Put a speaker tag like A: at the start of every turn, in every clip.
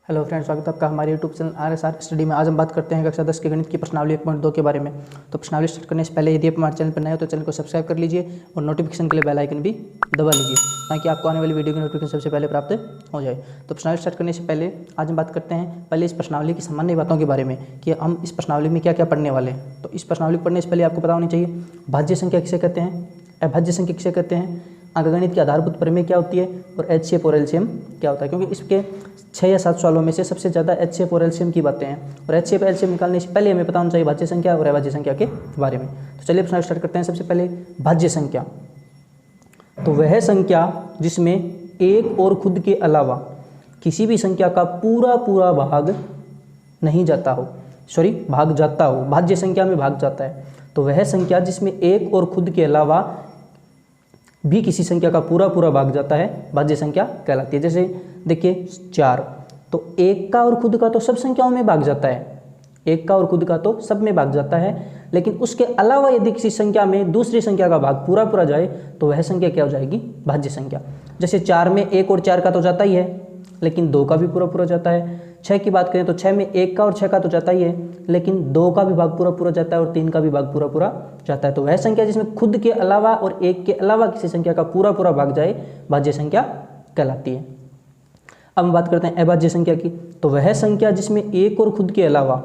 A: Hello friends, स्वागत है आपका हमारे यूट्यूब चैनल RSR स्टडी में। आज हम बात करते हैं कक्षा 10 के गणित की प्रश्नावली 1.2 के बारे में। तो प्रश्नावली स्टार्ट करने से पहले यदि आप हमारे चैनल पर नए हो तो चैनल को सब्सक्राइब कर लीजिए और नोटिफिकेशन के लिए बेल आइकन भी दबा लीजिए ताकि आपको आने वाली वीडियो की नोटिफिकेशन सबसे पहले प्राप्त हो जाए। तो प्रश्नावली स्टार्ट करने से पहले आज हम बात करते हैं पहले इस प्रश्नावली की सामान्य बातों के बारे में कि हम इस प्रश्नावली में क्या क्या पढ़ने वाले हैं। तो इस प्रश्नावली को पढ़ने से पहले आपको पता होनी चाहिए भाज्य संख्या किसे कहते हैं, अभाज्य संख्या किसे कहते हैं, अंकगणित की आधारभूत प्रमेय क्या होती है और HCF और LCM क्या होता है। क्योंकि इसके 6 या 7 सवालों में से सबसे ज़्यादा HCF और LCM की बातें हैं और HCF और LCM निकालने से पहले हमें पता होना चाहिए भाज्य संख्या और अभाज्य संख्या के बारे में। तो चलिए प्रश्न स्टार्ट करते हैं। सबसे पहले भाज्य संख्या, तो वह संख्या जिसमें एक और खुद के अलावा किसी भी संख्या का पूरा भाग नहीं जाता हो, भाग जाता हो, भाज्य संख्या में भाग जाता है। तो वह संख्या जिसमें एक और खुद के अलावा भी किसी संख्या का पूरा भाग जाता है भाज्य संख्या कहलाती है। जैसे देखिए 4, तो एक का और खुद का तो सब संख्याओं में भाग जाता है, एक का और खुद का तो सब में भाग जाता है, लेकिन उसके अलावा यदि किसी संख्या में दूसरी संख्या का भाग पूरा जाए तो वह संख्या क्या हो जाएगी, भाज्य संख्या। जैसे 4 में 1 और 4 का तो जाता ही है लेकिन 2 का भी पूरा जाता है। 6 की बात करें तो 6 में 1 का और 6 का तो जाता ही है लेकिन 2 का भी भाग पूरा जाता है और 3 का भी भाग पूरा जाता है। तो वह संख्या जिसमें खुद के अलावा और एक के अलावा किसी संख्या का पूरा भाग जाए भाज्य संख्या कहलाती है। अब हम बात करते हैं अभाज्य संख्या की। तो वह संख्या जिसमें एक और खुद के अलावा,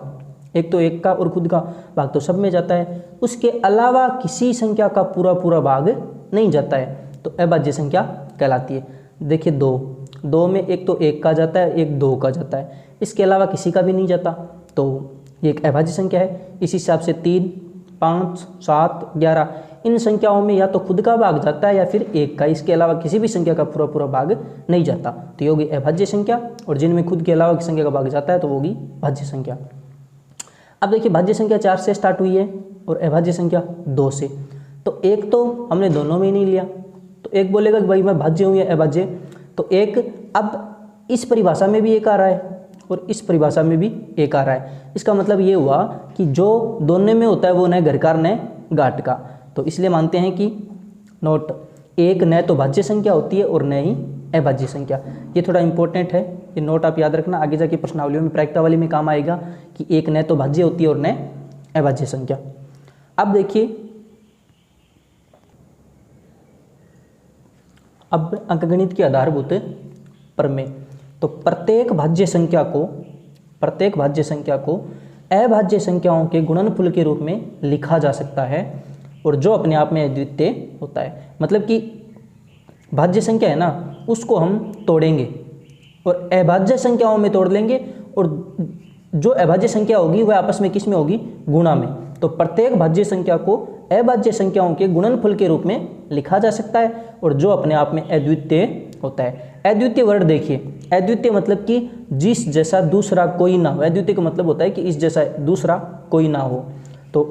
A: एक तो एक का और खुद का भाग तो सब में जाता है, उसके अलावा किसी संख्या का पूरा भाग नहीं जाता है तो अभाज्य संख्या कहलाती है। देखिए 2 में एक तो 1 का जाता है, एक 2 का जाता है, इसके अलावा किसी का भी नहीं जाता तो ये एक अभाज्य संख्या है। इस हिसाब से 3, 5, 7, 11 इन संख्याओं में या तो खुद का भाग जाता है या फिर 1 का, इसके अलावा किसी भी संख्या का पूरा भाग नहीं जाता तो ये होगी अभाज्य संख्या। और जिनमें खुद के अलावा की संख्या का भाग जाता है तो वो होगी भाज्य संख्या। अब देखिए भाज्य संख्या 4 से स्टार्ट हुई है और अभाज्य संख्या 2 से। तो एक तो हमने दोनों में ही नहीं लिया, तो एक बोलेगा कि भाई मैं भाज्य हूँ या अभाज्य, तो एक अब इस परिभाषा में भी एक आ रहा है और इस परिभाषा में भी एक आ रहा है। इसका मतलब ये हुआ कि जो दोनों में होता है वो न घरकार न घाट का, तो इसलिए मानते हैं कि नोट एक न तो भाज्य संख्या होती है और न ही अभाज्य संख्या। ये थोड़ा इंपॉर्टेंट है, ये नोट आप याद रखना, आगे जाके प्रश्नावलियों में प्रायिकतावली में काम आएगा कि एक न तो भाज्य होती है और न अभाज्य संख्या। अब देखिए, अब अंकगणित की आधारभूत प्रमेय, तो प्रत्येक भाज्य संख्या को अभाज्य संख्याओं के गुणनफल के रूप में लिखा जा सकता है और जो अपने आप में अद्वितीय होता है। मतलब कि भाज्य संख्या है ना, उसको हम तोड़ेंगे और अभाज्य संख्याओं में तोड़ लेंगे और जो अभाज्य संख्या होगी वह आपस में किस में होगी, गुणा में। तो प्रत्येक भाज्य संख्या को अभाज्य संख्याओं के गुणनफल के रूप में लिखा जा सकता है और जो अपने आप में अद्वितीय होता है। अद्वितीय वर्ड देखिए, अद्वितीय मतलब कि जिस जैसा दूसरा कोई ना हो। अद्वितीय का मतलब होता है कि इस जैसा दूसरा कोई ना हो। तो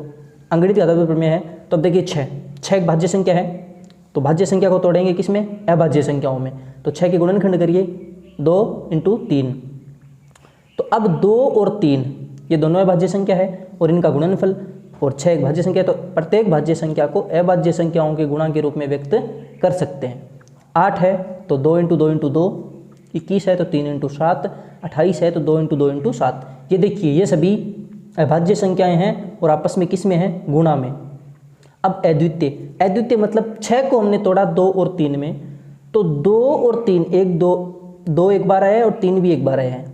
A: अंकगणित के आधारभूत प्रमेय है। तो अब देखिए 6 एक भाज्य संख्या है, तो भाज्य संख्या को तोड़ेंगे किसमें, अभाज्य संख्याओं में। तो 6 के गुणनखंड करिए 2 × 3, तो अब 2 और 3 ये दोनों अभाज्य संख्या है और इनका गुणनफल, और 6 एक भाज्य संख्या है, तो प्रत्येक भाज्य संख्या को अभाज्य संख्याओं के गुणा के रूप में व्यक्त कर सकते हैं। 8 है तो 2 × 2 × 2, 21 है तो 3 × 7, 28 है तो 2 × 2 × 7। ये देखिए ये सभी अभाज्य संख्याएं हैं और आपस में किस में है, गुणा में। अब अद्वितीय मतलब 6 को हमने तोड़ा 2 और 3 में, तो 2 और 3 दो एक बार आया है और 3 भी एक बार आया है,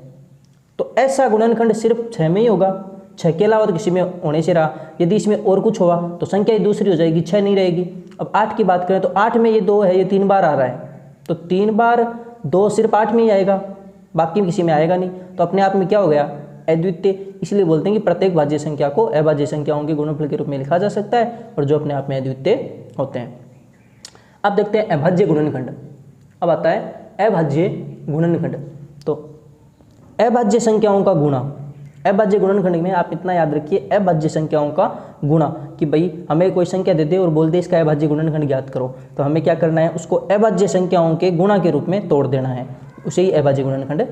A: तो ऐसा गुणनखंड सिर्फ 6 में ही होगा, 6 के अलावा तो किसी में होने से रहा। यदि इसमें और कुछ हुआ तो संख्या दूसरी हो जाएगी, 6 नहीं रहेगी। अब 8 की बात करें तो 8 में ये 2 है, ये 3 बार आ रहा है, तो 3 बार 2 सिर्फ 8 में ही आएगा, बाकी किसी में आएगा नहीं, तो अपने आप में क्या हो गया, अद्वितीय। इसलिए बोलते हैं कि प्रत्येक भाज्य संख्या को अभाज्य संख्याओं के गुणनफल के रूप में लिखा जा सकता है और जो अपने आप में अद्वितीय होते हैं। अब देखते हैं अभाज्य गुणनखंड। अब आता है अभाज्य गुणनखंड। तो अभाज्य संख्याओं का गुणा, अभाज्य गुणनखंड में आप इतना याद रखिए, अभाज्य संख्याओं का गुणा, कि भाई हमें कोई संख्या दे दे और बोल दे इसका अभाज्य गुणनखंड ज्ञात करो, तो हमें क्या करना है, उसको अभाज्य संख्याओं के गुणा के रूप में तोड़ देना है, उसे ही अभाज्य गुणनखंड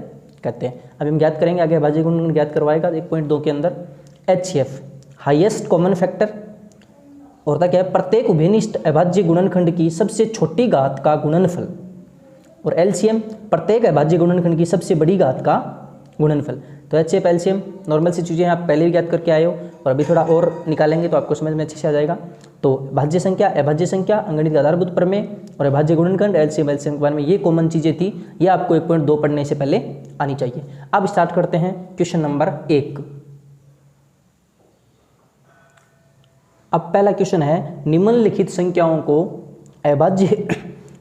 A: कहते हैं। अभी हम ज्ञात करेंगे, आगे अभाज्य गुणनखंड ज्ञात करवाएगा 1.2 के अंदर। HCF हाईएस्ट कॉमन फैक्टर, और क्या है, प्रत्येक उभयनिष्ठ अभाज्य गुणनखंड की सबसे छोटी घात का गुणनफल, और LCM प्रत्येक अभाज्य गुणनखंड की सबसे बड़ी घात का गुणनफल। तो HCF LCM नॉर्मल सी चीज़ें आप पहले भी ज्ञात करके आए हो और अभी थोड़ा और निकालेंगे तो आपको समझ में अच्छे से आ जाएगा। तो भाज्य संख्या, अभाज्य संख्या, अंगणित का आधारभूत प्रमेय और अभाज्य गुणनखंड, LCM LCM के बारे में ये कॉमन चीज़ें थी, ये आपको 1.2 पढ़ने से पहले आनी चाहिए। अब स्टार्ट करते हैं क्वेश्चन नंबर 1। अब पहला क्वेश्चन है, निम्नलिखित संख्याओं को अभाज्य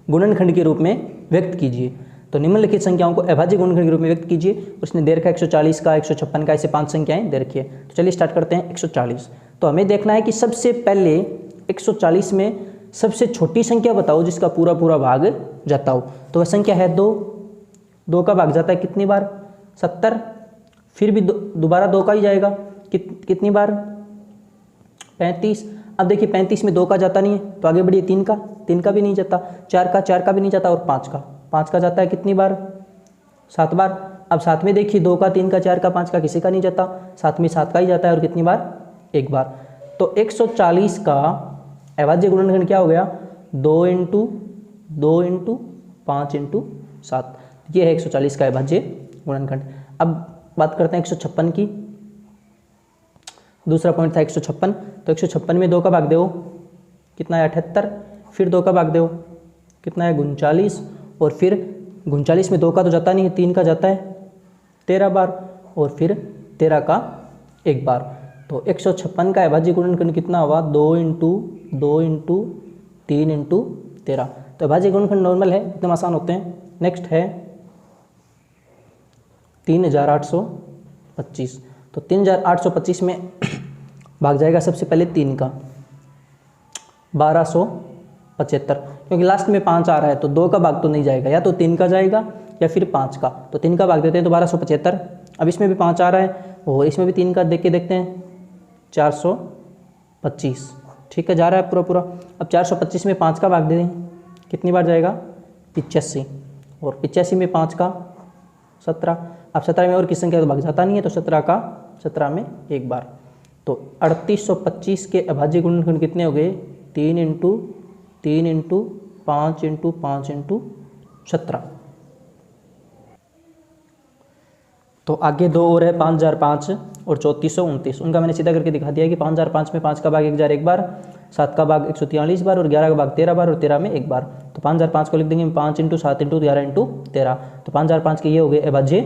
A: गुणनखंड के रूप में व्यक्त कीजिए। तो निम्नलिखित संख्याओं को अभाज्य गुणनखंड के रूप में व्यक्त कीजिए। उसने दे रखा है 140 का, 156 का, ऐसे 5 संख्याएं दे रखी है। तो चलिए स्टार्ट करते हैं 140। तो हमें देखना है कि सबसे पहले 140 में सबसे छोटी संख्या बताओ जिसका पूरा पूरा भाग जाता हो। तो वह संख्या है 2। 2 का भाग जाता है कितनी बार? 70। फिर भी दोबारा 2 का ही जाएगा कितनी बार? 35। अब देखिए 35 में 2 का जाता नहीं है तो आगे बढ़िए 3 का भी नहीं जाता, 4 का भी नहीं जाता और 5 का जाता है कितनी बार? 7 बार। अब साथ में देखिए 2 का, 3 का, 4 का, 5 का किसी का नहीं जाता, साथ में 7 का ही जाता है और कितनी बार? 1 बार। तो 140 का अभाज्य गुणनखंड क्या हो गया? 2 इंटू 5 इंटू 7, ये है 140 का अभाज्य गुणनखंड। अब बात करते हैं 156 की। दूसरा पॉइंट था 156। तो 156 में 2 का भाग दो कितना है? 78। फिर 2 का भाग दो कितना है? 39। और फिर 39 में 2 का तो जाता नहीं है, 3 का जाता है 13 बार और फिर 13 का 1 बार। तो 156 का अभाज्य गुणनखंड कितना हुआ? 2 इंटू 3 इंटू 13। तो अभाज्य गुणनखंड नॉर्मल है, एकदम आसान होते हैं। नेक्स्ट है 3825। तो 3825 में भाग जाएगा सबसे पहले 3 का, 1275, क्योंकि लास्ट में 5 आ रहा है तो 2 का भाग तो नहीं जाएगा, या तो 3 का जाएगा या फिर 5 का। तो 3 का भाग देते हैं तो 1275। अब इसमें भी 5 आ रहा है और इसमें भी 3 का देख के देखते हैं, 425। ठीक है, जा रहा है पूरा। अब 425 में 5 का भाग दे दें, कितनी बार जाएगा? 85। और 85 में 5 का 17। अब 17 में और किस संख्या तो भाग जाता नहीं है, तो 17 में 1 बार। तो 3825 के अभाज्य गुणनखंड कितने हो गए? 3 इंटू 5 इंटू 5 इंटू 17। तो आगे 2 और है, 5005 और 3429। उनका मैंने सीधा करके दिखा दिया कि 5005 में 5 का भाग 1000 1 बार, 7 का भाग 143 बार और 11 का भाग 13 बार और 13 में 1 बार। तो 5005 को लिख देंगे 5 इंटू 7 इंटू 11 इंटू 13। तो 5005 के ये हो गए अभाज्य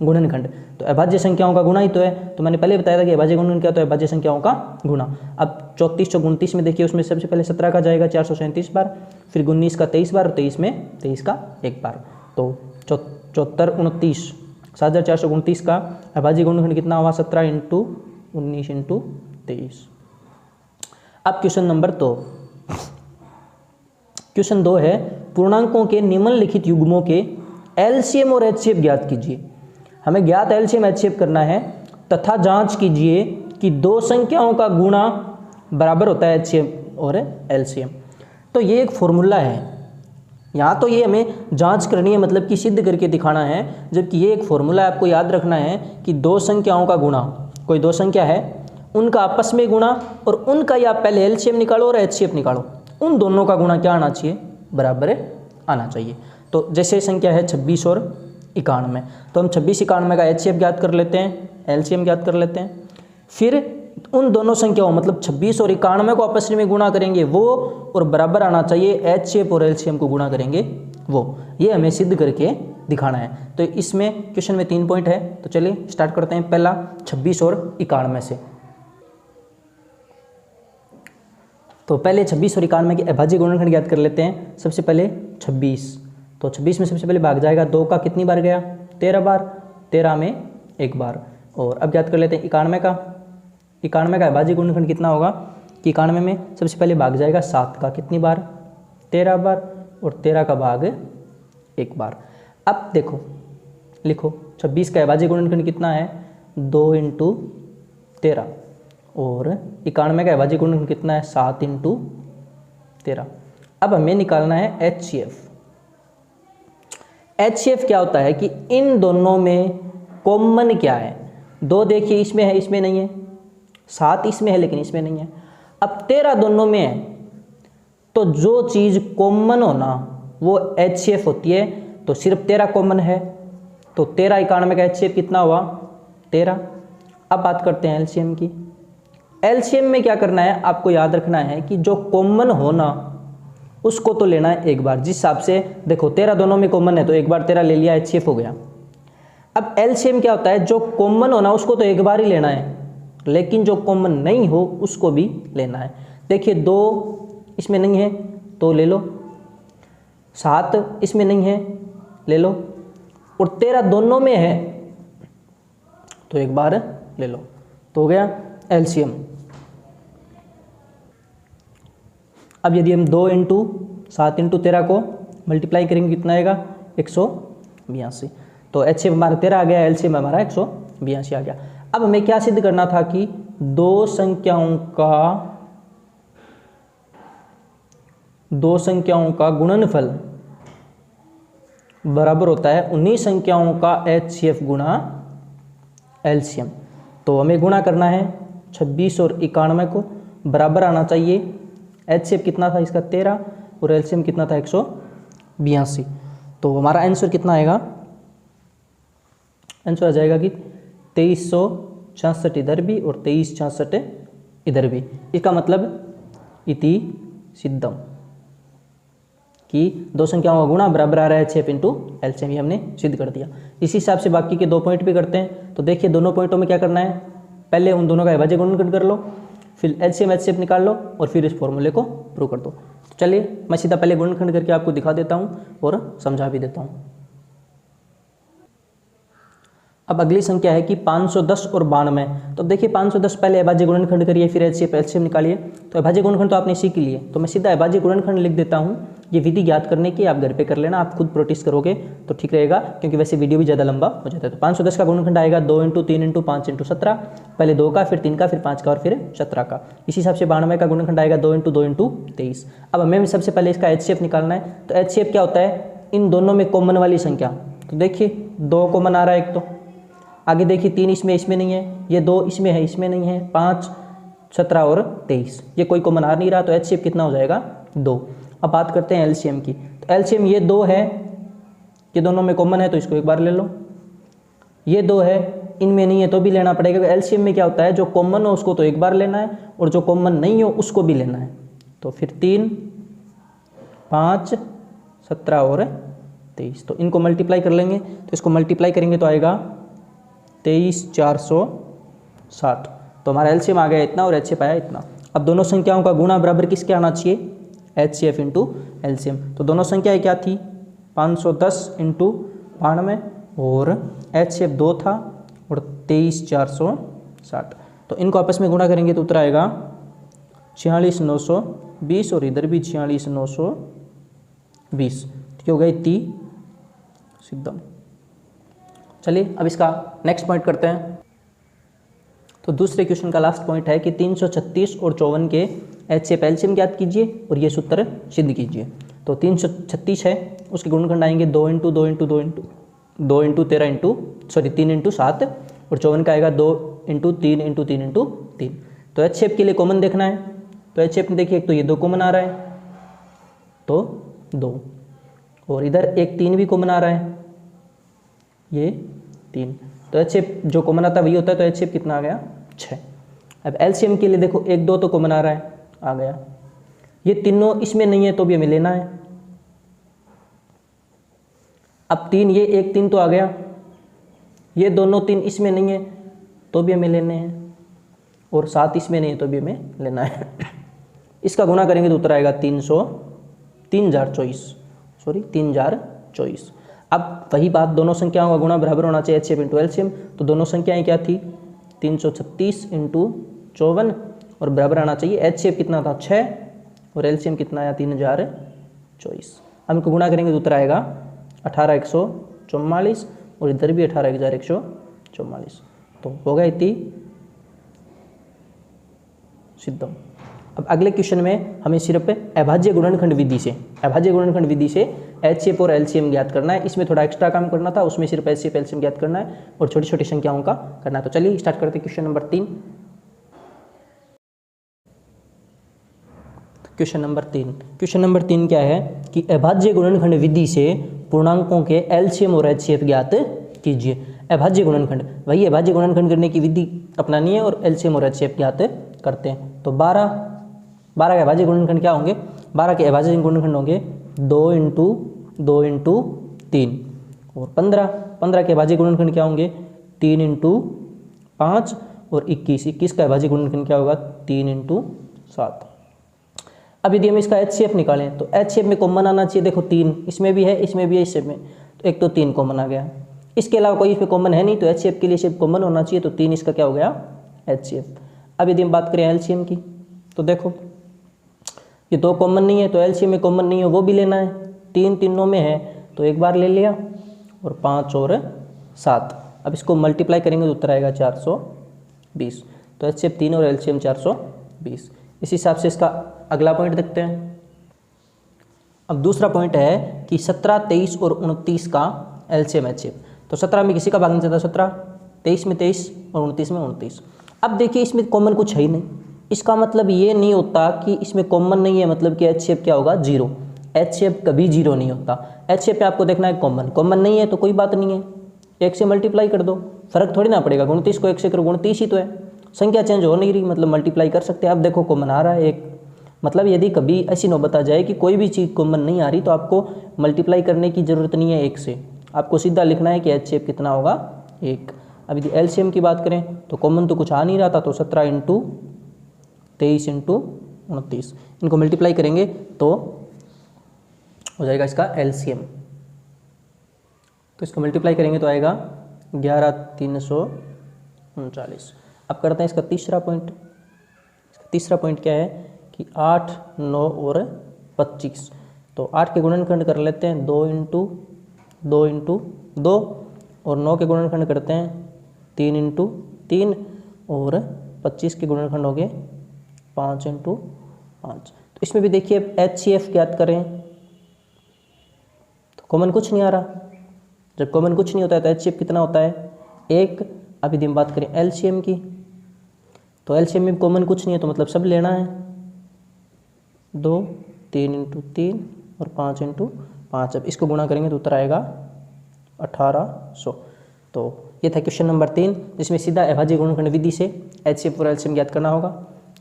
A: गुणनखंड। तो अभाज्य संख्याओं का गुणा ही तो है, तो मैंने पहले बताया था कि अभाज्य गुणन क्या, तो अभाज्य संख्याओं का गुणा। अब 3429 में देखिए, उसमें सबसे पहले 17 का जाएगा 437 बार, फिर 19 का 23 बार और 23 में 23 का 1 बार। तो 7429 7429 का अभाज्य गुणनखंड कितना हुआ? 17 इंटू 19 इंटू 23। अब क्वेश्चन नंबर 2। क्वेश्चन 2 है, पूर्णांकों के निम्नलिखित युग्मों के LCM और HCF ज्ञात कीजिए। हमें ज्ञात LCM HCF करना है तथा जांच कीजिए कि 2 संख्याओं का गुणा बराबर होता है HCF और LCM। तो ये एक फॉर्मूला है, यहाँ तो ये हमें जांच करनी है, मतलब कि सिद्ध करके दिखाना है, जबकि ये एक फॉर्मूला है। आपको याद रखना है कि 2 संख्याओं का गुणा, कोई 2 संख्या है उनका आपस में गुणा, और उनका या पहले LCM निकालो और HCF निकालो, उन दोनों का गुणा क्या आना चाहिए? बराबर आना चाहिए। तो जैसे संख्या है 26 और 91, तो हम 26 91 का HCF ज्ञात कर लेते हैं, LCM ज्ञात कर लेते हैं। फिर उन दोनों संख्याओं मतलब 26 और 91 को आपस में गुणा करेंगे वो, और बराबर आना चाहिए HCF और LCM को गुणा करेंगे वो। ये हमें सिद्ध करके दिखाना है। तो इसमें क्वेश्चन में 3 पॉइंट है, तो चलिए स्टार्ट करते हैं। पहला 26 और 91 से। तो पहले 26 और 91 के अभाज्य गुणनखंड ज्ञात कर लेते हैं। सबसे पहले 26, तो 26 में सबसे पहले भाग जाएगा 2 का कितनी बार गया? 13 बार, 13 में 1 बार। और अब ज्ञात कर लेते हैं 91 का। 91 का अभाज्य गुणनखंड कितना होगा कि 91 में सबसे पहले भाग जाएगा 7 का कितनी बार? 13 बार और 13 का भाग 1 बार। अब देखो लिखो 26 का अभाज्य गुणनखंड कितना है? 2 इंटू 13, और 91 का अभाज्य गुणनखंड कितना है? 7 इंटू 13। अब हमें निकालना है HCF। HCF क्या होता है कि इन दोनों में कॉमन क्या है? 2 देखिए इसमें है, इसमें नहीं है, 7 इसमें है लेकिन इसमें नहीं है। अब 13 दोनों में है, तो जो चीज़ कॉमन हो ना वो HCF होती है। तो सिर्फ 13 कॉमन है, तो 13 91 का HCF कितना हुआ 13। अब बात करते हैं एलसीएम की। एलसीएम में क्या करना है, आपको याद रखना है कि जो कॉमन हो ना उसको तो लेना है एक बार। जिस हिसाब से देखो 13 दोनों में कॉमन है तो एक बार 13 ले लिया, HCF हो गया। अब एलसीएम क्या होता है, जो कॉमन हो ना उसको तो एक बार ही लेना है, लेकिन जो कॉमन नहीं हो उसको भी लेना है। देखिए 2 इसमें नहीं है तो ले लो, 7 इसमें नहीं है ले लो, और 13 दोनों में है तो एक बार ले लो। तो हो गया एलसीएम। अब यदि हम 2 × 7 × 13 को मल्टीप्लाई करेंगे कितना आएगा 182। तो HCF हमारा 13 आ गया, एलसीएम हमारा 182 आ गया। अब हमें क्या सिद्ध करना था कि दो संख्याओं का गुणनफल बराबर होता है उन्हीं संख्याओं का HCF गुणा एलसीएम। तो हमें गुणा करना है 26 और 91 को, बराबर आना चाहिए। HCF कितना था इसका 13 और एलसीएम कितना था 182। तो हमारा आंसर कितना आएगा, आंसर आ जाएगा कि 2366 इधर भी और 2366 इधर भी। इसका मतलब इति सिद्धम कि दो संख्याओं का गुणा बराबर आ रहा है HCF इंटू एलसीएम, ये हमने सिद्ध कर दिया। इसी हिसाब से बाकी के 2 पॉइंट भी करते हैं। तो देखिए दोनों पॉइंटों में क्या करना है, पहले उन दोनों का अभाज्य गुणनखंड कर लो, फिर एलसीएम HCF निकाल लो और फिर इस फॉर्मूले को प्रूव कर दो। तो चलिए मैं सीधा पहले गुणनखंड करके आपको दिखा देता हूँ और समझा भी देता हूँ। अब अगली संख्या है कि 510 और 92। तो अब देखिए 510 पहले अभाज्य गुणनखंड करिए, फिर HCF एलसीएम निकालिए। तो अभाज्य गुणनखंड तो आपने सीख लिए, तो मैं सीधा अभाज्य गुणनखंड लिख देता हूँ। ये विधि ज्ञात करने की आप घर पे कर लेना, आप खुद प्रैक्टिस करोगे तो ठीक रहेगा, क्योंकि वैसे वीडियो भी ज़्यादा लंबा हो जाता है। तो 510 का गुणनखंड आएगा 2 × 3 × 5 × 17, पहले 2 का फिर 3 का फिर 5 का और फिर 17 का। इसी हिसाब से 92 का गुणनखंड आएगा 2 × 2 × 23। अब हमें सबसे पहले इसका HCF निकालना है। तो HCF क्या होता है, इन दोनों में कॉमन वाली संख्या। तो देखिए 2 कॉमन आ रहा है एक, तो आगे देखिए 3 इसमें नहीं है, ये 2 इसमें है, इसमें नहीं है, 5 17 और 23 ये कोई कॉमन आ नहीं रहा, तो HCF कितना हो जाएगा 2। अब बात करते हैं एलसीएम की। तो एलसीएम ये 2 है, ये दोनों में कॉमन है तो इसको एक बार ले लो। ये 2 है, इनमें नहीं है तो भी लेना पड़ेगा। एलसीएम में क्या होता है, जो कॉमन हो उसको तो एक बार लेना है और जो कॉमन नहीं हो उसको भी लेना है। तो फिर 3 5 17 और 23, तो इनको मल्टीप्लाई कर लेंगे। तो इसको मल्टीप्लाई करेंगे तो आएगा 23460। तो हमारा एलसीएम आ गया इतना और HCF आया इतना। अब दोनों संख्याओं का गुणा बराबर किसके आना चाहिए, HCF इंटू एलसीएम। तो दोनों संख्याएं क्या थी, 510 इंटू 92 और HCF 2 था और 23460। तो इनको आपस में गुणा करेंगे तो उत्तर आएगा 46920 और इधर भी 46920, ठीक हो गई इति सिद्धम। चलिए अब इसका नेक्स्ट पॉइंट करते हैं। तो दूसरे क्वेश्चन का लास्ट पॉइंट है कि 336 और 54 के HCF एलसीएम ज्ञात कीजिए और ये सूत्र सिद्ध कीजिए। तो 336 है, उसके गुणनखंड आएंगे 2 × 2 × 2 × 2 × 13 3 × 7 और 54 का आएगा 2 × 3 × 3 × 3। तो HCF के लिए कॉमन देखना है। तो HCF में देखिए एक तो ये 2 कॉमन आ रहा है तो 2, और इधर एक 3 भी कॉमन आ रहा है, ये 3। तो HCF जो कॉमन आता है वही होता है। तो HCF कितना आ गया 6। अब एलसीएम के लिए देखो 1 2 तो कॉमन आ रहा है, आ गया। ये तीनों इसमें नहीं है तो भी हमें लेना है। अब 3 ये 1 3 तो आ गया, ये दोनों 3 इसमें नहीं है तो भी हमें लेने हैं, और 7 इसमें नहीं है तो भी हमें लेना है। इसका गुणा करेंगे तो उत्तर आएगा 3024। अब वही बात, दोनों संख्याओं का गुणा बराबर होना चाहिए HCF इंटू एलसीएम। तो दोनों संख्याएं क्या थी, 336 इंटू 54 और बराबर आना चाहिए HCF कितना था 6 और एलसीएम कितना आया 3024। हम इनको गुणा करेंगे तो उत्तर आएगा 18144 और इधर भी 18144। तो होगा इति सिद्धम। अब अगले क्वेश्चन में हमें सिर्फ अभाज्य गुणनखंड विधि से HCF और एलसीएम ज्ञात करना है। इसमें थोड़ा एक्स्ट्रा काम करना था, उसमें सिर्फ HCF एलसीएम ज्ञात करना है और छोटी छोटी संख्याओं का करना है। तो चलिए स्टार्ट करते हैं क्वेश्चन नंबर 3। क्वेश्चन नंबर 3 क्या है कि अभाज्य गुणनखंड विधि से पूर्णांकों के एलसीएम और HCF ज्ञात कीजिए। अभाज्य गुणनखंड, वही अभाज्य गुणनखंड करने की विधि अपनानी है और एलसीएम और एचसीएफ ज्ञात करते हैं। तो 12 के अभाज्य गुणनखंड क्या होंगे? 12 के अभाज्य गुणनखंड होंगे 2 इंटू 2 इंटू 3 और 15 के अभाज्य गुणनखंड क्या होंगे? 3 इंटू 5 और 21 का अभाज्य गुणनखंड क्या होगा? 3 इंटू 7। अब यदि हम इसका एचसीएफ निकालें तो एचसीएफ में कॉमन आना चाहिए। देखो 3 इसमें भी है, इसमें भी है, इसमें, तो एक तो 3 कॉमन आ गया। इसके अलावा कोई इसमें कॉमन है नहीं, तो एचसीएफ के लिए सिर्फ कॉमन होना चाहिए, तो 3 इसका क्या हो गया? एचसीएफ। अब यदि हम बात करें एलसीएम की, तो देखो ये 2 कॉमन नहीं है, तो एलसीएम में कॉमन नहीं है वो भी लेना है। 3 तीनों में है तो एक बार ले लिया, और 5 और 7। अब इसको मल्टीप्लाई करेंगे तो उत्तर आएगा 420। तो एचसीएफ 3 और एलसीएम 420। इस हिसाब से इसका अगला पॉइंट देखते हैं। अब दूसरा पॉइंट है कि 17, 23 और 29 का एलसीएम एचसीएफ। तो 17 में किसी का भाग नहीं जाता 17, 23 में 23 और 29 में 29। अब देखिए इसमें कॉमन कुछ है ही नहीं, इसका मतलब ये नहीं होता कि इसमें कॉमन नहीं है, मतलब कि एचसीएफ क्या होगा? 0। एचसीएफ कभी 0 नहीं होता। एचसीएफ पे आपको देखना है कॉमन नहीं है तो कोई बात नहीं है, 1 से मल्टीप्लाई कर दो, फर्क थोड़ी ना पड़ेगा। 29 को 1 से करो, 29 ही तो है, संख्या चेंज हो नहीं रही, मतलब मल्टीप्लाई कर सकते हैं। अब देखो कॉमन आ रहा है 1, मतलब यदि कभी ऐसी नौबत आ जाए कि कोई भी चीज़ कॉमन नहीं आ रही तो आपको मल्टीप्लाई करने की ज़रूरत नहीं है 1 से, आपको सीधा लिखना है कि एचसीएफ कितना होगा? 1। अब यदि एलसीएम की बात करें तो कॉमन तो कुछ आ नहीं रहा था, तो 17 इंटू 23 इंटू 29, इनको मल्टीप्लाई करेंगे तो हो जाएगा इसका एलसीएम। तो इसको मल्टीप्लाई करेंगे तो आएगा 11,339। अब करते हैं इसका तीसरा पॉइंट। इसका तीसरा पॉइंट क्या है कि 8, 9 और 25। तो 8 के गुणनखंड कर लेते हैं 2 इंटू 2 इंटू 2, और 9 के गुणनखंड करते हैं 3 इंटू 3, और 25 के गुणनखंड हो गए 5 इंटू 5। तो इसमें भी देखिए एचसीएफ ज्ञात करें तो कॉमन कुछ नहीं आ रहा। जब कॉमन कुछ नहीं होता है तो एचसीएफ कितना होता है? 1। अब यदि हम बात करें एलसीएम की, तो एलसीएम में कॉमन कुछ नहीं है, तो मतलब सब लेना है। 2, 3 इंटू 3 और 5 इंटू 5। अब इसको गुणा करेंगे तो उत्तर आएगा 1800। तो ये था क्वेश्चन नंबर 3, जिसमें सीधा अभाज्य गुणनखंड विधि से एचसीएफ और एलसीएम ज्ञात करना होगा।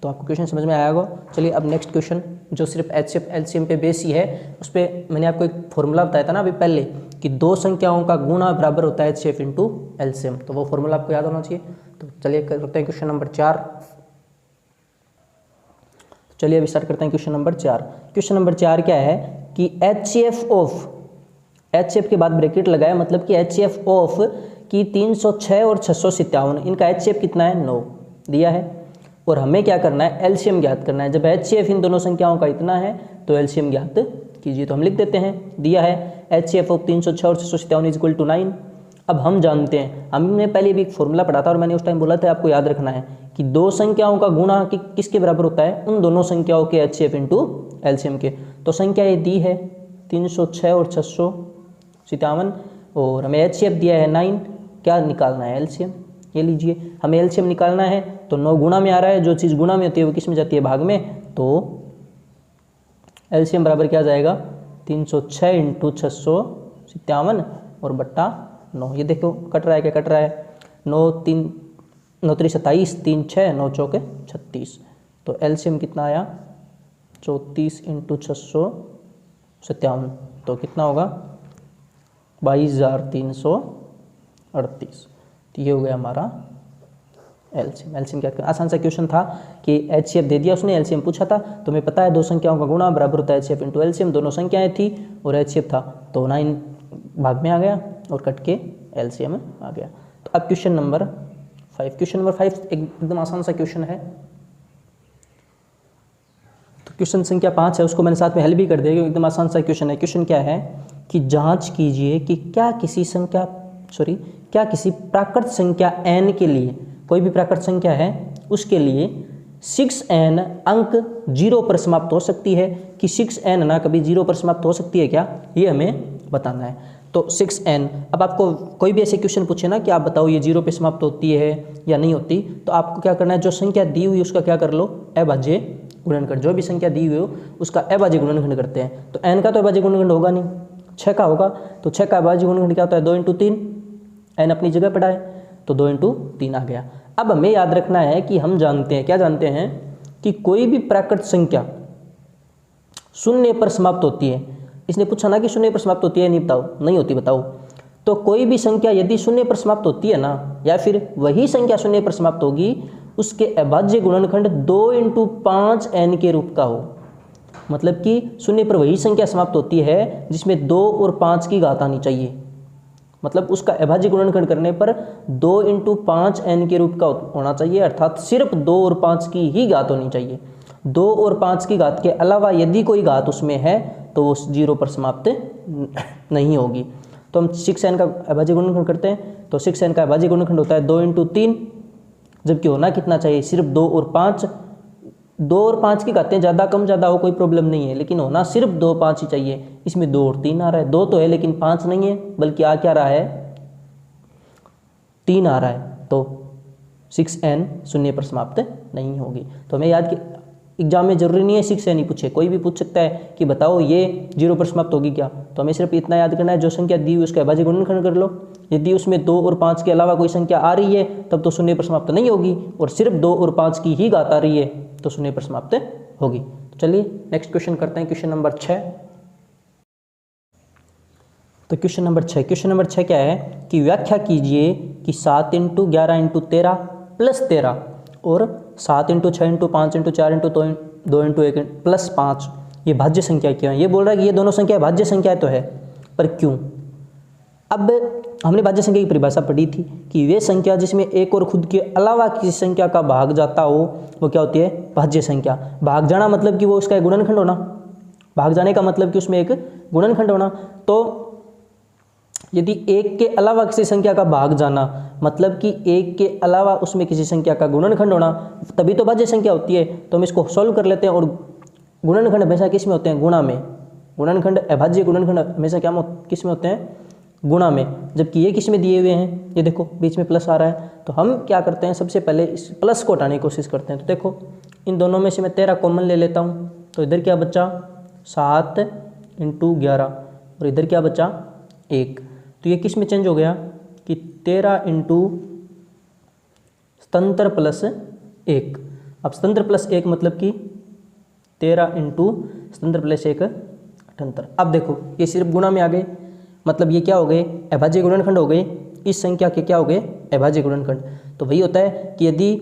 A: तो आपको क्वेश्चन समझ में आया होगा। चलिए अब नेक्स्ट क्वेश्चन जो सिर्फ एचसीएफ एलसीएम पे बेस ही है, उस पर मैंने आपको एक फॉर्मूला बताया था ना अभी पहले कि 2 संख्याओं का गुणा बराबर होता है एचसीएफ इंटू एलसीएम, तो वो फॉर्मूला आपको याद होना चाहिए। तो चलिए करते हैं क्वेश्चन नंबर 4। चलिए अभी स्टार्ट करते हैं क्वेश्चन नंबर 4। क्वेश्चन नंबर 4 क्या है कि एचसीएफ के बाद ब्रैकेट लगाया, मतलब कि एचसीएफ ऑफ की 306 और 657, इनका एचसीएफ कितना है? 9 दिया है, और हमें क्या करना है? एलसीएम ज्ञात करना है। जब एचसीएफ इन दोनों संख्याओं का इतना है तो एलसीएम ज्ञात कीजिए। तो हम लिख देते हैं, दिया है एचसीएफ ऑफ 306 और 657 इज इक्वल टू 9। अब हम जानते हैं, हमने पहले भी एक फॉर्मूला पढ़ा था और मैंने उस टाइम बोला था आपको याद रखना है कि 2 संख्याओं का गुणा किसके बराबर होता है? उन दोनों संख्याओं के एचसीएफ इंटू एलसीएम के। तो संख्या ये दी है 306 और 657, और हमें एचसीएफ दिया है 9। क्या निकालना है? एलसीएम। ये लीजिए, हमें एलसीएम निकालना है तो 9 गुणा में आ रहा है, जो चीज़ गुणा में होती है वो किस में जाती है? भाग में। तो एलसीएम बराबर क्या जाएगा? 306 इंटू 657 और बट्टा 9। ये देखो कट रहा है, क्या कट रहा है? 9 3 27, 3 6, 9 चौके 36। तो एलसीएम कितना आया? 34 इंटू 657, तो कितना होगा? 22,338। तो ये हो गया हमारा एलसीएम। एलसीएम क्या? आसान सा क्वेश्चन था कि एचसीएफ दे दिया उसने, एलसीएम पूछा था, तो हमें पता है 2 संख्याओं का गुणा बराबर होता है एचसीएफ इंटू एलसीएम। दोनों संख्याएं थी और एचसीएफ था, तो 9 भाग में आ गया और कट के एलसीएम आ गया। तो अब क्वेश्चन नंबर 5। क्वेश्चन नंबर 5 एकदम आसान सा क्वेश्चन है। तो क्वेश्चन संख्या 5 है, उसको मैंने साथ में हल भी कर दिया क्योंकि एकदम आसान सा क्वेश्चन है। क्वेश्चन क्या है कि जांच कीजिए कि क्या किसी प्राकृत संख्या n के लिए, कोई भी प्राकृत संख्या है उसके लिए 6n अंक 0 पर समाप्त हो सकती है, कि 6n ना कभी 0 पर समाप्त हो सकती है क्या, ये हमें बताना है। तो 6n, अब आपको कोई भी ऐसे क्वेश्चन पूछे ना कि आप बताओ ये 0 पे समाप्त होती है या नहीं होती, तो आपको क्या करना है? जो संख्या दी हुई उसका क्या कर लो? अभाज्य गुणनखंड। जो भी संख्या दी हुई हो उसका अभाज्य गुणनखंड करते हैं। तो n का तो अभाज्य गुणनखंड होगा नहीं, 6 का होगा, तो 6 का अभाज्य गुणनखंड क्या होता है? 2 इंटू 3,
B: n अपनी जगह पड़ा है, तो 2 × 3 आ गया। अब हमें याद रखना है कि हम जानते हैं, क्या जानते हैं कि कोई भी प्राकृत संख्या शून्य पर समाप्त होती है। इसने पूछा ना कि शून्य पर समाप्त होती है, नहीं बताओ, नहीं होती बताओ। तो कोई भी संख्या यदि शून्य पर समाप्त होती है ना, या फिर वही संख्या शून्य पर समाप्त होगी, उसके अभाज्य गुणनखंड 2 × 5n के रूप का हो। मतलब कि शून्य पर वही संख्या समाप्त होती है जिसमें 2 और 5 की घात आनी चाहिए। मतलब उसका अभाज्य गुणनखंड करने पर 2 × 5n के रूप का होना चाहिए, अर्थात सिर्फ 2 और 5 की ही घात होनी चाहिए। 2 और 5 की घात के अलावा यदि कोई घात उसमें है तो वो 0 पर समाप्त नहीं होगी। तो हम 6n का अभाज्य गुणनखंड करते हैं, तो 6n का अभाज्य गुणनखंड होता है 2 × 3, जबकि होना कितना चाहिए, सिर्फ 2 और 5। 2 और 5 की घातें ज़्यादा कम ज़्यादा हो कोई प्रॉब्लम नहीं है, लेकिन होना सिर्फ 2 5 ही चाहिए। इसमें 2 और 3 आ रहा है, 2 तो है लेकिन 5 नहीं है, बल्कि आ क्या रहा है, 3 आ रहा है। तो 6n शून्य पर समाप्त नहीं होगी। तो हमें याद कि एग्जाम में जरूरी नहीं है 6n ही पूछे, कोई भी पूछ सकता है कि बताओ ये 0 पर समाप्त होगी क्या। तो हमें सिर्फ इतना याद करना है, जो संख्या दी हुई उसका अभाज्य गुणनखंड कर लो। यदि उसमें 2 और 5 के अलावा कोई संख्या आ रही है तब तो शून्य पर समाप्त नहीं होगी, और सिर्फ 2 और 5 की ही घात आ रही है तो शून्य पर समाप्त होगी। तो चलिए नेक्स्ट क्वेश्चन करते हैं, क्वेश्चन नंबर 6। तो क्वेश्चन नंबर 6 क्या है कि व्याख्या कीजिए कि 7 × 11 × 13 प्लस 13 और 7 × 6 × 5 × 4 × 2 × 1 प्लस 5 ये भाज्य संख्या क्यों है। ये बोल रहा है कि ये दोनों संख्या भाज्य संख्याएं तो है, पर क्यों। अब हमने भाज्य संख्या की परिभाषा पढ़ी थी कि वे संख्या जिसमें एक और खुद के अलावा किसी संख्या का भाग जाता हो वो क्या होती है, भाज्य संख्या। भाग जाना मतलब कि वो उसका एक गुणनखंड होना, भाग जाने का मतलब कि उसमें एक गुणनखंड होना। तो यदि एक के अलावा किसी संख्या का भाग जाना मतलब कि एक के अलावा उसमें किसी संख्या का गुणनखंड होना, तभी तो भाज्य संख्या होती है। तो हम इसको सॉल्व कर लेते हैं, और गुणनखंड हमेशा किस में होते हैं, गुणा में। गुणनखंड अभाज्य गुणनखंड हमेशा क्या किस में होते हैं, गुणा में। जबकि ये किस में दिए हुए हैं, ये देखो बीच में प्लस आ रहा है। तो हम क्या करते हैं, सबसे पहले इस प्लस को हटाने की कोशिश करते हैं। तो देखो इन दोनों में से मैं 13 कॉमन ले लेता हूँ, तो इधर क्या बचा 7 × 11 और इधर क्या बचा 1। तो ये किस में चेंज हो गया कि 13 × स्वतंत्र प्लस 1। अब स्वतंत्र प्लस 1 मतलब कि 13 × स्वतंत्र प्लस 1 78। अब देखो ये सिर्फ गुणा में आ गए, मतलब ये क्या हो गए, अभाज्य गुणनखंड हो गए। इस संख्या के क्या हो गए, अभाज्य गुणनखंड। तो वही होता है कि यदि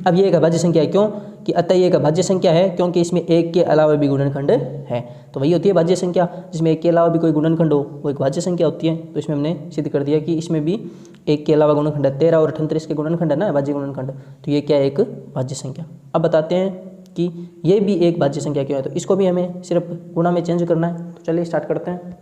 B: अब ये एक अभाज्य संख्या है, क्यों कि अतः ये एक अभाज्य संख्या है क्योंकि इसमें एक के अलावा भी गुणनखंड है। तो वही होती है भाज्य संख्या, जिसमें एक के अलावा भी कोई गुणनखंड हो वो एक भाज्य संख्या होती है। तो इसमें हमने सिद्ध कर दिया कि इसमें भी एक के अलावा गुणनखंड है। 13 और 38 के गुणनखंड है ना, भाज्य गुणनखंड। तो ये क्या है, एक भाज्य संख्या। अब बताते हैं कि ये भी एक भाज्य संख्या क्यों है। तो इसको भी हमें सिर्फ गुणा में चेंज करना है। तो चलिए स्टार्ट करते हैं।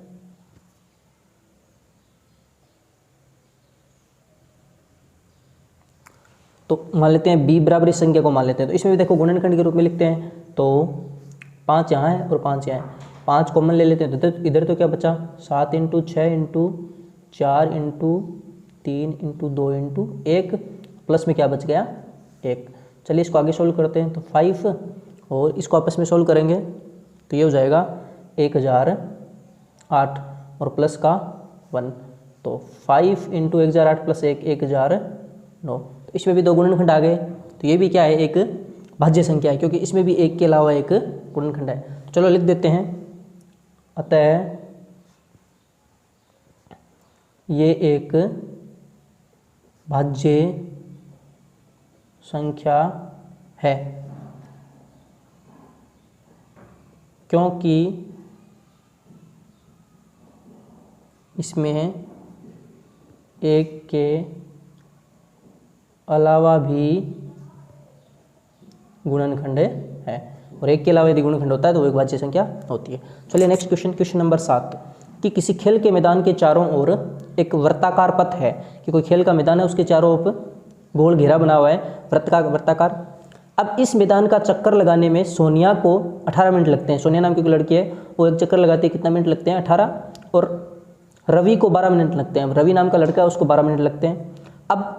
B: तो मान लेते हैं b बराबर इस संख्या को मान लेते हैं। तो इसमें भी देखो गुणनखंड के रूप में लिखते हैं। तो 5 यहाँ है और 5 यहाँ है, 5 कॉमन ले लेते हैं। तो इधर तो क्या बचा 7 × 6 × 4 × 3 × 2 × 1 प्लस में क्या बच गया 1। चलिए इसको आगे सोल्व करते हैं। तो 5 और इसको आपस में सोल्व करेंगे तो ये हो जाएगा 1008 और प्लस का 1। तो 5 × 1008 प्लस 1 1009। तो इसमें भी दो गुणनखंड आ गए। तो ये भी क्या है, एक भाज्य संख्या है क्योंकि इसमें भी एक के अलावा एक गुणनखंड है। तो चलो लिख देते हैं, अतः ये एक भाज्य संख्या है क्योंकि इसमें एक के अलावा भी गुणनखंड है, और एक के अलावा यदि गुणनखंड होता है तो वो एक भाज्य संख्या होती है। चलिए नेक्स्ट क्वेश्चन, क्वेश्चन नंबर 7 कि किसी खेल के मैदान के चारों ओर एक वृत्ताकार पथ है। कि कोई खेल का मैदान है, उसके चारों ओर गोल घेरा बना हुआ है वृत्ताकार। अब इस मैदान का चक्कर लगाने में सोनिया को 18 मिनट लगते हैं। सोनिया नाम की कोई लड़की है, वो एक चक्कर लगाते हैं, कितना मिनट लगते हैं 18, और रवि को 12 मिनट लगते हैं। रवि नाम का लड़का है, उसको 12 मिनट लगते हैं। अब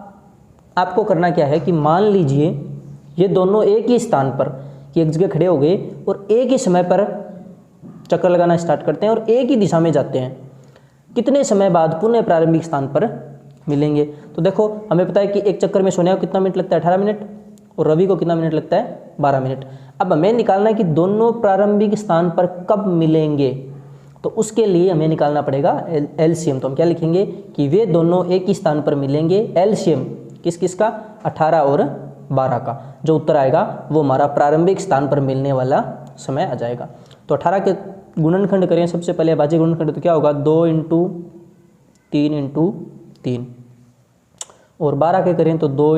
B: आपको करना क्या है कि मान लीजिए ये दोनों एक ही स्थान पर कि एक जगह खड़े हो गए और एक ही समय पर चक्कर लगाना स्टार्ट करते हैं और एक ही दिशा में जाते हैं। कितने समय बाद पुनः प्रारंभिक स्थान पर मिलेंगे। तो देखो हमें पता है कि एक चक्कर में सोनिया को कितना मिनट लगता है 18 मिनट और रवि को कितना मिनट लगता है 12 मिनट। अब हमें निकालना है कि दोनों प्रारंभिक स्थान पर कब मिलेंगे, तो उसके लिए हमें निकालना पड़ेगा एलसीएम। तो हम क्या लिखेंगे कि वे दोनों एक ही स्थान पर मिलेंगे, एलसीएम किस किस का 18 और 12 का। जो उत्तर आएगा वो हमारा प्रारंभिक स्थान पर मिलने वाला समय आ जाएगा। तो 18 के गुणनखंड करें सबसे पहले भाज्य गुणनखंड, तो क्या होगा 2 × 3 × 3 और 12 के करें तो 2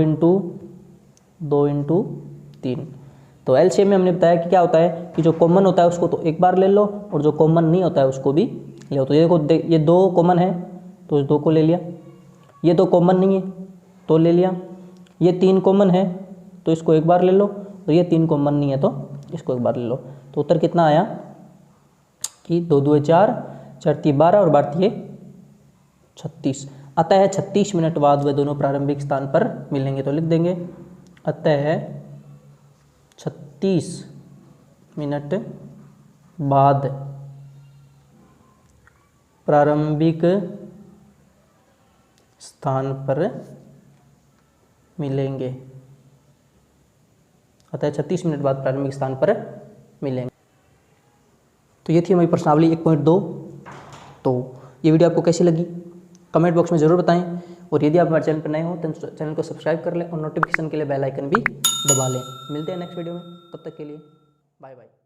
B: × 3। तो एलसीएम में हमने बताया कि क्या होता है कि जो कॉमन होता है उसको तो एक बार ले लो और जो कॉमन नहीं होता है उसको भी ले लो। तो ये देखो ये 2 कॉमन है तो इस 2 को ले लिया, ये 2 कॉमन नहीं है तो ले लिया, ये 3 कॉमन है तो इसको एक बार ले लो और ये 3 कॉमन नहीं है तो इसको एक बार ले लो। तो उत्तर कितना आया कि 2 × 2 = 4, 4 × 3 = 12 और 12 × 36। अतः 36 मिनट बाद वे दोनों प्रारंभिक स्थान पर मिलेंगे। तो लिख देंगे अतः 36 मिनट बाद प्रारंभिक स्थान पर मिलेंगे। अतः 36 मिनट बाद प्रारंभिक स्थान पर मिलेंगे। तो ये थी हमारी प्रश्नावली 1.2। तो ये वीडियो आपको कैसी लगी कमेंट बॉक्स में ज़रूर बताएं और यदि आप हमारे चैनल पर नए हो तो चैनल को सब्सक्राइब कर लें और नोटिफिकेशन के लिए बेल आइकन भी दबा लें। मिलते हैं नेक्स्ट वीडियो में, तब तक के लिए बाय बाय।